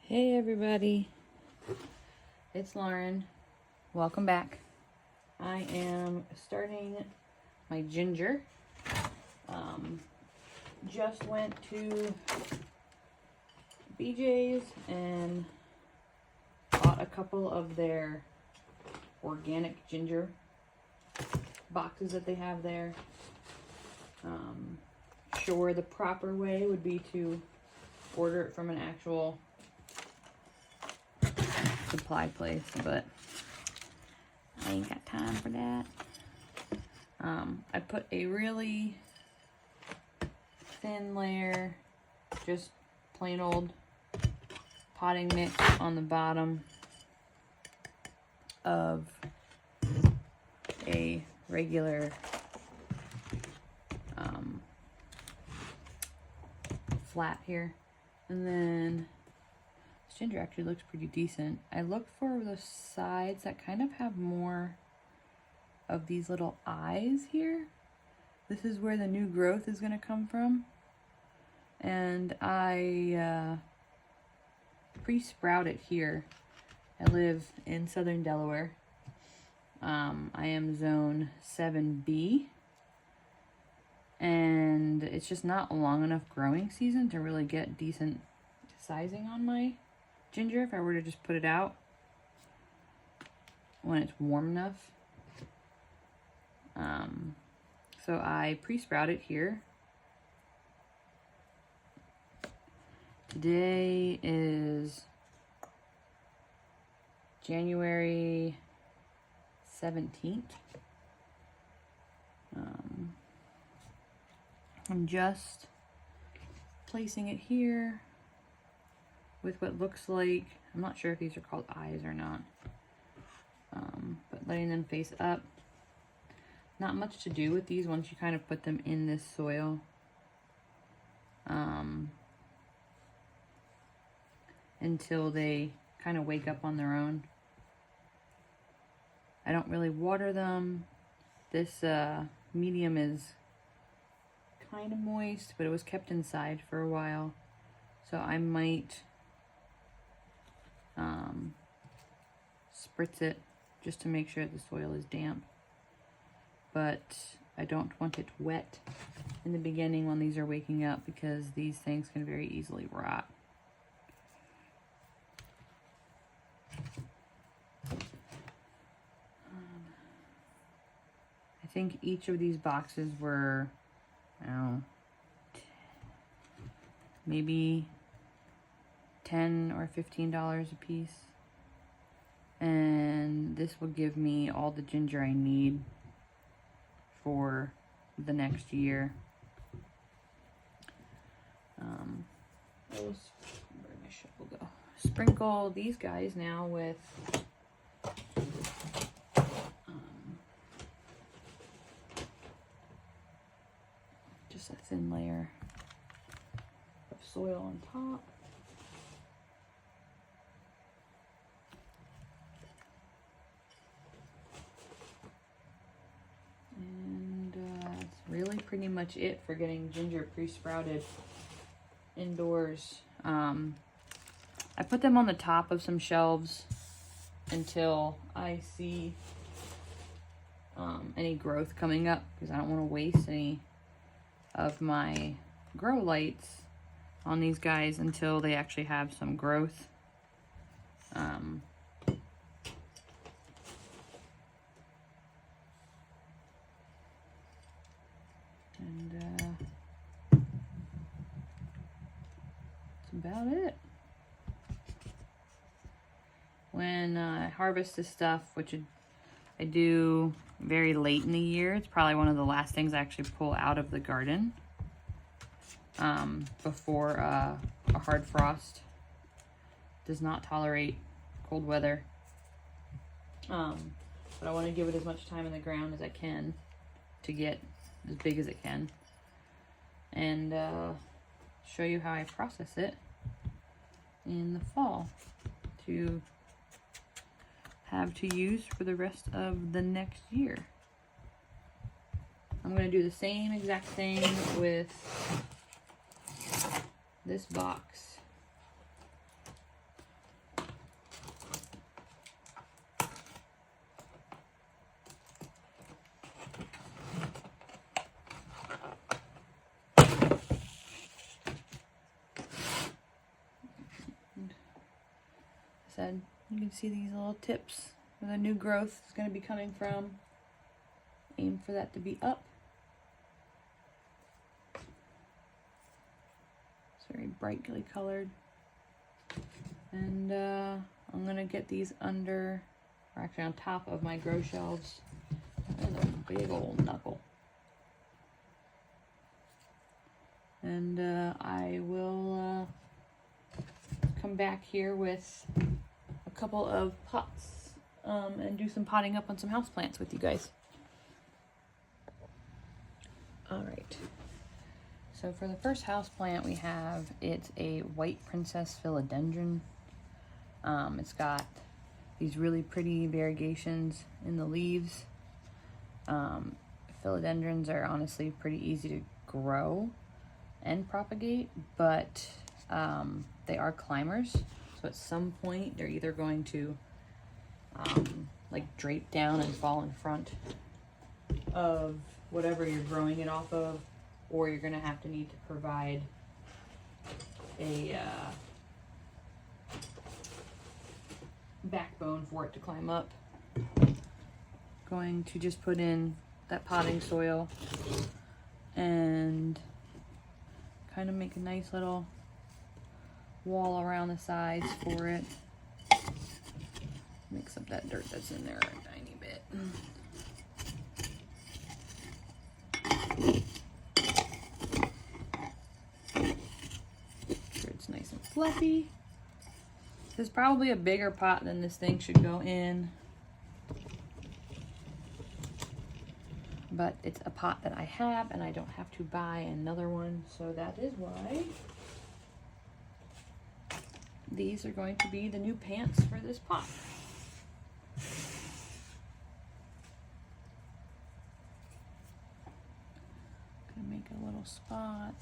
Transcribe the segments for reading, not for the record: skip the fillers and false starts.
Hey everybody, it's Lauren. Welcome back. I am starting my ginger. Just went to BJ's and bought a couple of their organic ginger boxes that they have there. Sure, the proper way would be to order it from an actual supply place, but I ain't got time for that. I put a really thin layer, just plain old potting mix on the bottom of a regular flat here, and then this ginger actually looks pretty decent. I looked for the sides that kind of have more of these little eyes here. This is where the new growth is going to come from, and I pre-sprout it here. I live in southern Delaware. I am zone 7B, and it's just not a long enough growing season to really get decent sizing on my ginger if I were to just put it out when it's warm enough. So I pre-sprout it here. Today is January 17th. I'm just placing it here with what looks like, I'm not sure if these are called eyes or not, but letting them face up. Not much to do with these once you kind of put them in this soil. Until they kind of wake up on their own. I don't really water them. This medium is kind of moist, but it was kept inside for a while, so I might spritz it just to make sure the soil is damp. But I don't want it wet in the beginning when these are waking up, because these things can very easily rot. I think each of these boxes were, I don't know, maybe $10 or $15 a piece. And this will give me all the ginger I need for the next year. Where'd my shovel go? Sprinkle these guys now with just a thin layer of soil on top. And that's really pretty much it for getting ginger pre-sprouted indoors. I put them on the top of some shelves until I see any growth coming up, because I don't want to waste any of my grow lights on these guys until they actually have some growth. That's about it. When I harvest this stuff, which I do very late in the year, it's probably one of the last things I actually pull out of the garden before a hard frost. Does not tolerate cold weather, but I want to give it as much time in the ground as I can to get as big as it can, and show you how I process it in the fall to have to use for the rest of the next year. I'm going to do the same exact thing with this box said. You can see these little tips where the new growth is going to be coming from. Aim for that to be up. It's very brightly colored. And I'm going to get these under, or actually on top of my grow shelves. There's a big old knuckle. And I will come back here with a couple of pots and do some potting up on some houseplants with you guys. All right. So for the first houseplant we have, it's a white princess philodendron. It's got these really pretty variegations in the leaves. Philodendrons are honestly pretty easy to grow and propagate, but they are climbers. So at some point they're either going to like drape down and fall in front of whatever you're growing it off of, or you're going to have to need to provide a backbone for it to climb up. Going to just put in that potting soil and kind of make a nice little wall around the sides for it. Mix up that dirt that's in there a tiny bit. Make sure it's nice and fluffy. This is probably a bigger pot than this thing should go in. But it's a pot that I have and I don't have to buy another one, so that is why these are going to be the new pants for this pot. Gonna make a little spot.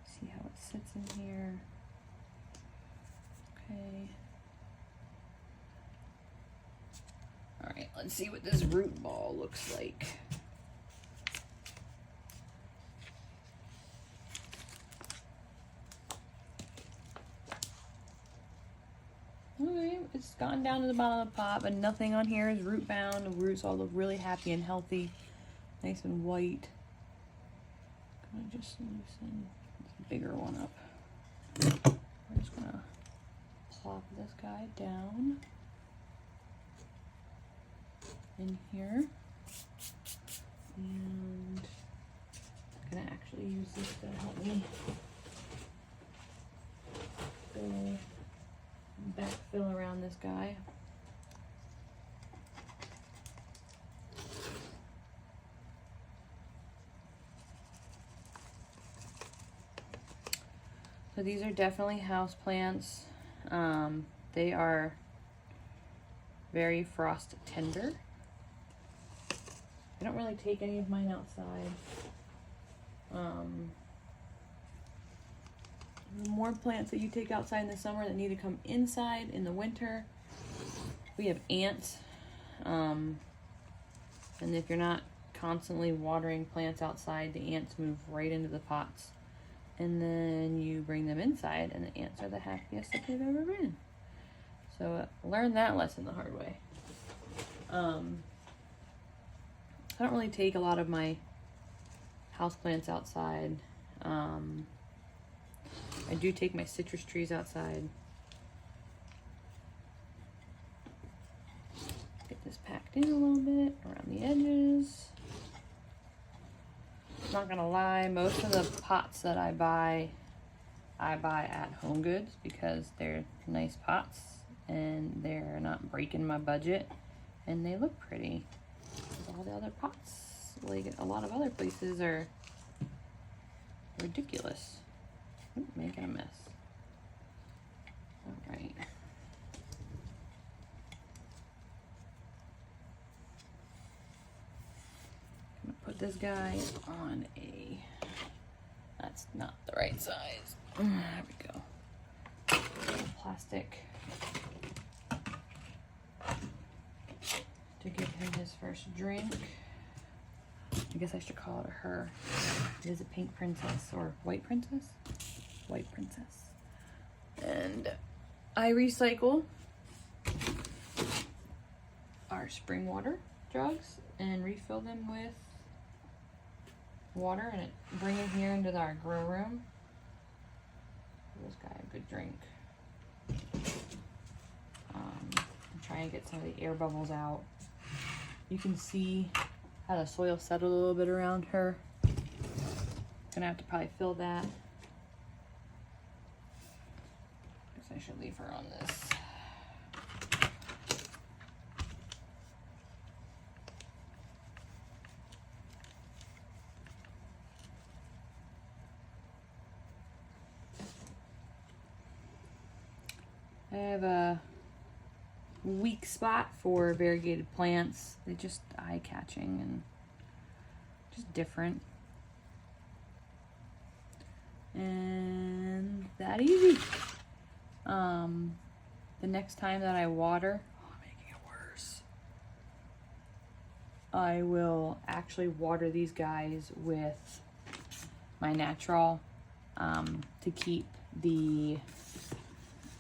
See how it sits in here. Okay. All right, let's see what this root ball looks like. Okay, it's gone down to the bottom of the pot, but nothing on here is root bound. The roots all look really happy and healthy, nice and white. Gonna just loosen this bigger one up. We're just gonna plop this guy down in here, and I'm gonna actually use this to help me backfill around this guy. So these are definitely house plants. They are very frost tender. I don't really take any of mine outside. The more plants that you take outside in the summer that need to come inside in the winter. We have ants. And if you're not constantly watering plants outside, the ants move right into the pots. And then you bring them inside and the ants are the happiest that they've ever been. So learn that lesson the hard way. I don't really take a lot of my houseplants outside. I do take my citrus trees outside. Get this packed in a little bit around the edges. Not gonna lie, most of the pots that I buy at Home Goods because they're nice pots and they're not breaking my budget and they look pretty. All the other pots, like a lot of other places, are ridiculous. Ooh, making a mess. All right. I'm gonna put this guy on a, that's not the right size. There we go. Plastic to give him his first drink. I guess I should call it a her. It is a pink princess or white princess? White princess. And I recycle our spring water jugs and refill them with water and bring it here into our grow room. Give this guy a good drink. Try and get some of the air bubbles out. You can see how the soil settled a little bit around her. Gonna have to probably fill that. Guess I should leave her on this. I have a weak spot for variegated plants. They're just eye-catching and just different. And that easy. The next time that I water, I'm making it worse. I will actually water these guys with my natural to keep the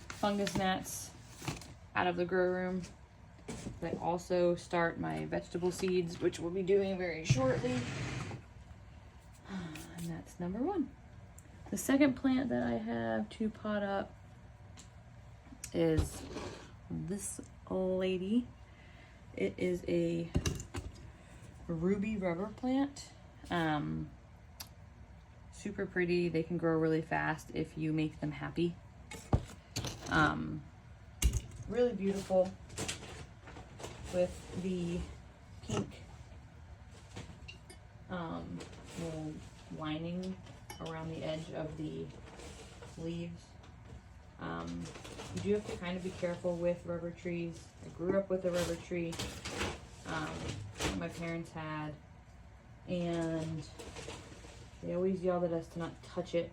fungus gnats out of the grow room. I also start my vegetable seeds, which we'll be doing very shortly. And that's number one. The second plant that I have to pot up is this lady. It is a ruby rubber plant. Super pretty. They can grow really fast if you make them happy. Really beautiful with the pink little lining around the edge of the leaves. You do have to kind of be careful with rubber trees. I grew up with a rubber tree that my parents had, and they always yelled at us to not touch it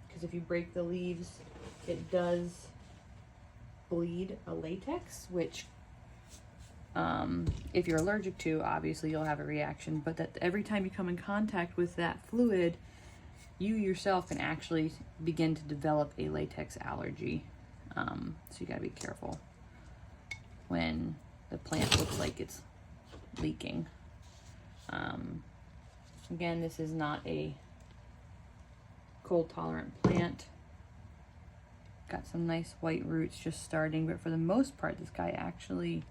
because if you break the leaves, it does bleed a latex, which if you're allergic to, obviously you'll have a reaction, but that every time you come in contact with that fluid, you yourself can actually begin to develop a latex allergy. So you gotta be careful when the plant looks like it's leaking. Again, this is not a cold tolerant plant. Got some nice white roots just starting, but for the most part, this guy actually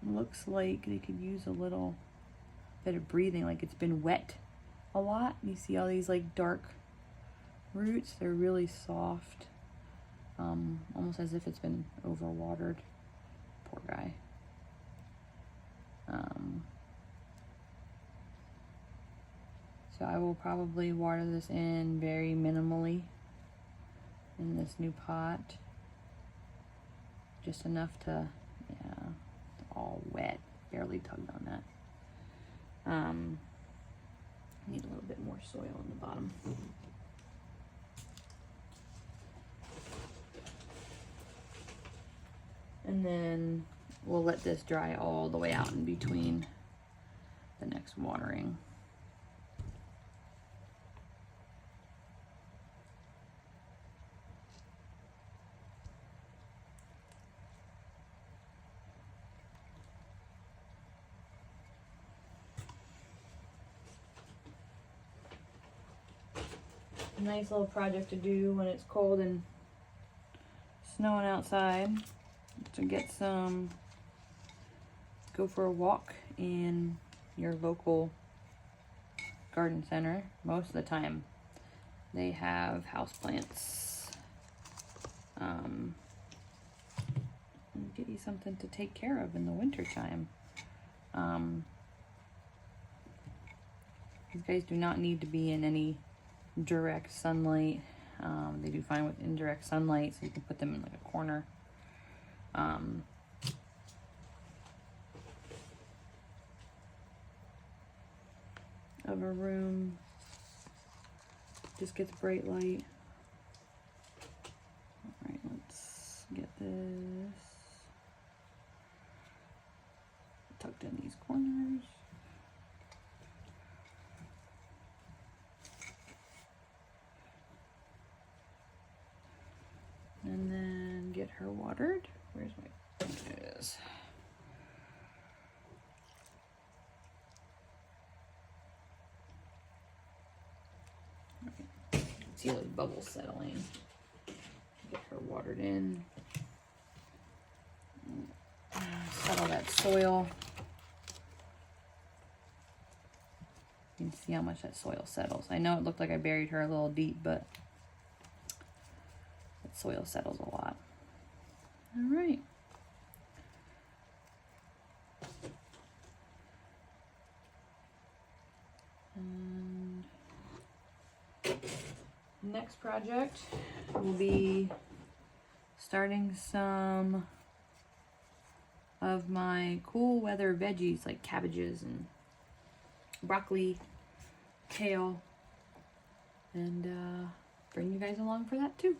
looks like they could use a little bit of breathing, like it's been wet a lot. You see all these like dark roots, they're really soft, almost as if it's been overwatered. Poor guy. So I will probably water this in very minimally in this new pot. Just enough to, yeah, it's all wet. Barely tugged on that. Need a little bit more soil in the bottom. And then we'll let this dry all the way out in between the next watering. Nice little project to do when it's cold and snowing outside, to get some, go for a walk in your local garden center. Most of the time they have houseplants. Get you something to take care of in the winter time. These guys do not need to be in any direct sunlight. They do fine with indirect sunlight, so you can put them in like a corner. Of a room. Just gets bright light. Alright, let's get this tucked in these corners. get her watered. Where's my, there it is. Okay. See those bubbles settling. Get her watered in. Settle that soil. You can see how much that soil settles. I know it looked like I buried her a little deep, but that soil settles a lot. All right. And next project will be starting some of my cool weather veggies like cabbages and broccoli, kale, and bring you guys along for that too.